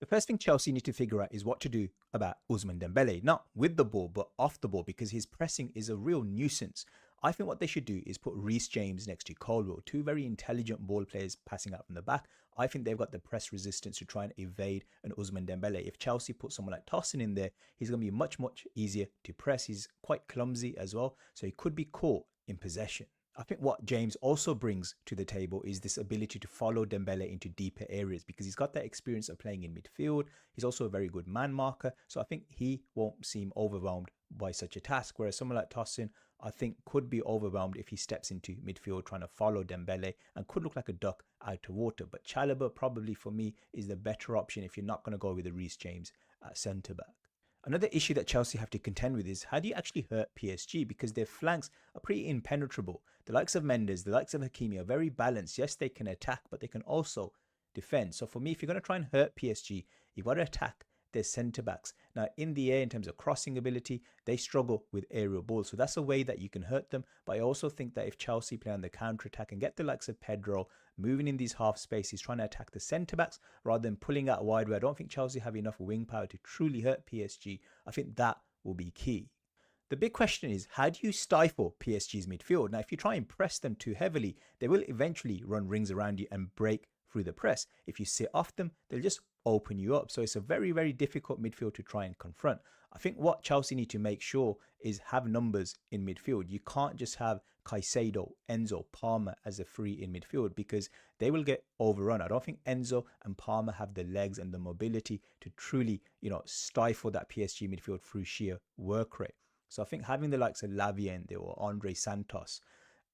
The first thing Chelsea need to figure out is what to do about Ousmane Dembele, not with the ball, but off the ball, because his pressing is a real nuisance. I think what they should do is put Reece James next to Colwill, two very intelligent ball players passing out from the back. I think they've got the press resistance to try and evade an Ousmane Dembele. If Chelsea put someone like Tosin in there, he's going to be much easier to press. He's quite clumsy as well, so he could be caught in possession. I think what James also brings to the table is this ability to follow Dembele into deeper areas because he's got that experience of playing in midfield. He's also a very good man marker. So I think he won't seem overwhelmed by such a task. Whereas someone like Tosin, I think, could be overwhelmed if he steps into midfield trying to follow Dembele and could look like a duck out of water. But Chalobah probably for me is the better option if you're not going to go with the Reece James at centre back. Another issue that Chelsea have to contend with is how do you actually hurt PSG, because their flanks are pretty impenetrable. The likes of Mendes, the likes of Hakimi are very balanced. Yes, they can attack, but they can also defend. So for me, if you're going to try and hurt PSG, you've got to attack their centre backs. Now, in the air, in terms of crossing ability, they struggle with aerial balls. So that's a way that you can hurt them. But I also think that if Chelsea play on the counter attack and get the likes of Pedro moving in these half spaces, trying to attack the centre backs rather than pulling out wide, where I don't think Chelsea have enough wing power to truly hurt PSG, I think that will be key. The big question is, how do you stifle PSG's midfield? Now, if you try and press them too heavily, they will eventually run rings around you and break through the press. If you sit off them, they'll just open you up. So it's a very difficult midfield to try and confront. I think what Chelsea need to make sure is have numbers in midfield. You can't just have Caicedo, Enzo, Palmer as a free in midfield because they will get overrun. I don't think Enzo and Palmer have the legs and the mobility to truly, stifle that PSG midfield through sheer work rate. So I think having the likes of Laviende or Andre Santos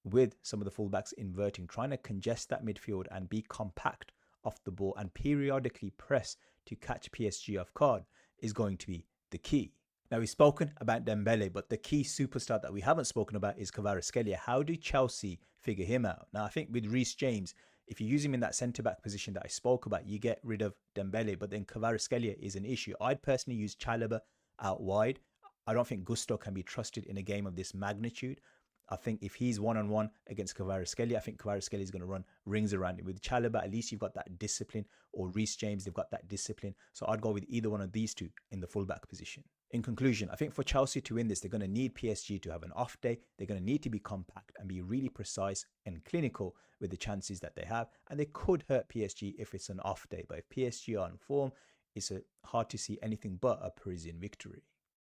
with some of the fullbacks inverting, trying to congest that midfield and be compact off the ball and periodically press to catch PSG off guard is going to be the key. Now, we've spoken about Dembele, but the key superstar that we haven't spoken about is Kvaratskhelia. How do Chelsea figure him out? Now, I think with Reece James, if you use him in that centre-back position that I spoke about, you get rid of Dembele, but then Kvaratskhelia is an issue. I'd personally use Chalobah out wide. I don't think Gusto can be trusted in a game of this magnitude. I think if he's one-on-one against Kvaratskhelia, I think Kvaratskhelia is going to run rings around him. With Chalobah, at least you've got that discipline, or Reece James, they've got that discipline. So I'd go with either one of these two in the fullback position. In conclusion, I think for Chelsea to win this, they're going to need PSG to have an off day. They're going to need to be compact and be really precise and clinical with the chances that they have. And they could hurt PSG if it's an off day. But if PSG are on form, it's hard to see anything but a Parisian victory.